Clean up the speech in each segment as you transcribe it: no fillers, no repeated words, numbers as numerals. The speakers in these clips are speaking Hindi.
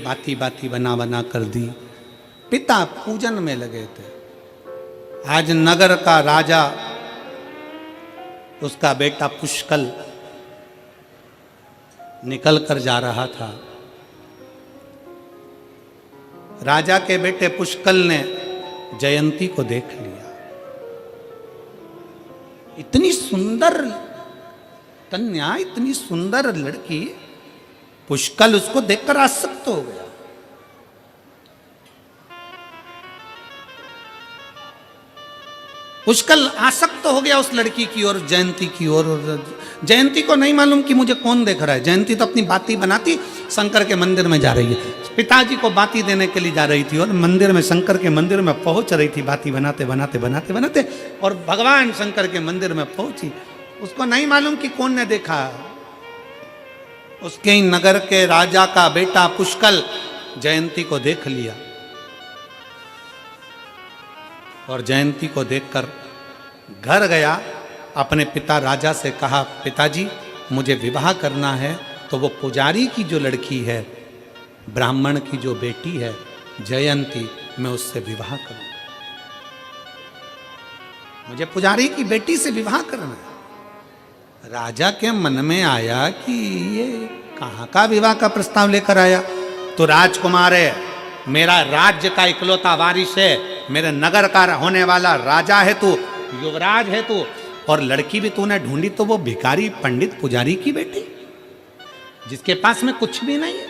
बाती बाती बना बना कर दी। पिता पूजन में लगे थे। आज नगर का राजा, उसका बेटा पुष्कल निकल कर जा रहा था। राजा के बेटे पुष्कल ने जयंती को देख लिया। इतनी सुंदर कन्या, इतनी सुंदर लड़की, पुष्कल उसको देखकर आसक्त हो गया। पुष्कल आसक्त हो गया उस लड़की की और जयंती की ओर। जयंती को नहीं मालूम कि मुझे कौन देख रहा है। जयंती तो अपनी बाती बनाती शंकर के मंदिर में जा रही है। पिताजी को बाती देने के लिए जा रही थी और मंदिर में, शंकर के मंदिर में पहुंच रही थी बाती बनाते बनाते बनाते बनाते, और भगवान शंकर के मंदिर में पहुंची। उसको नहीं मालूम कि कौन ने देखा। उसके ही नगर के राजा का बेटा पुष्कल जयंती को देख लिया और जयंती को देखकर घर गया। अपने पिता राजा से कहा, पिताजी मुझे विवाह करना है। तो वो पुजारी की जो लड़की है, ब्राह्मण की जो बेटी है जयंती, मैं उससे विवाह करूं। मुझे पुजारी की बेटी से विवाह करना है। राजा के मन में आया कि ये कहां का विवाह का प्रस्ताव लेकर आया। तो राजकुमार है, मेरा राज्य का इकलौता वारिस है, मेरे नगर का होने वाला राजा है तू, युवराज है तू, और लड़की भी तूने ढूंढी तो वो भिखारी पंडित पुजारी की बेटी, जिसके पास में कुछ भी नहीं है,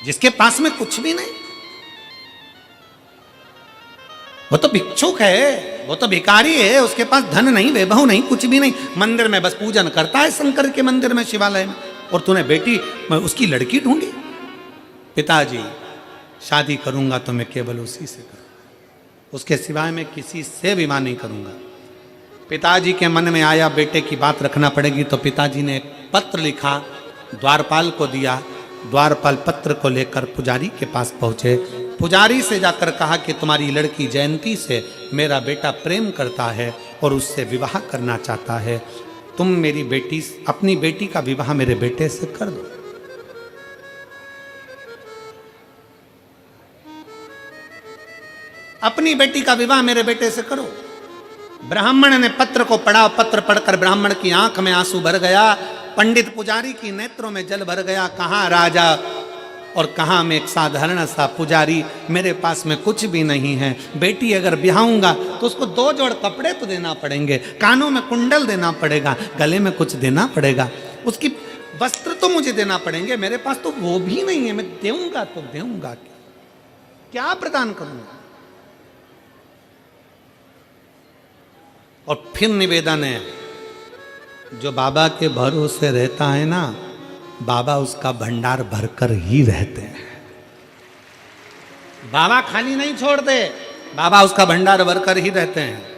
जिसके पास में कुछ भी नहीं। वो तो भिक्षुक है, वो तो भिखारी है, उसके पास धन नहीं, वैभव नहीं, कुछ भी नहीं। मंदिर में बस पूजन करता है, शंकर के मंदिर में, शिवालय में, और तूने बेटी उसकी लड़की ढूंढी। पिताजी शादी करूंगा तो मैं केवल उसी से करूंगा, उसके सिवाय मैं किसी से विवाह नहीं करूंगा। पिताजी के मन में आया बेटे की बात रखना पड़ेगी। तो पिताजी ने एक पत्र लिखा, द्वारपाल को दिया। द्वारपाल पत्र को लेकर पुजारी के पास पहुंचे। पुजारी से जाकर कहा कि तुम्हारी लड़की जयंती से मेरा बेटा प्रेम करता है और उससे विवाह करना चाहता है। तुम मेरी बेटी, अपनी बेटी का विवाह मेरे बेटे से कर दो। अपनी बेटी का विवाह मेरे बेटे से करो। ब्राह्मण ने पत्र को पढ़ा। पत्र पढ़कर ब्राह्मण की आंख में आंसू भर गया, पंडित पुजारी की नेत्रों में जल भर गया। कहां राजा और कहां मैं एक साधारण सा पुजारी, मेरे पास में कुछ भी नहीं है। बेटी अगर ब्याहूंगा तो उसको 2 जोड़ कपड़े तो देना पड़ेंगे, कानों में कुंडल देना पड़ेगा, गले में कुछ देना पड़ेगा, उसकी वस्त्र तो मुझे देना पड़ेंगे, मेरे पास तो वो भी नहीं है। मैं देऊंगा तो देऊंगा क्या प्रदान करूंगा। और फिर निवेदन है, जो बाबा के भरोसे रहता है ना, बाबा उसका भंडार भरकर ही रहते हैं। बाबा खाली नहीं छोड़ते, बाबा उसका भंडार भरकर ही रहते हैं।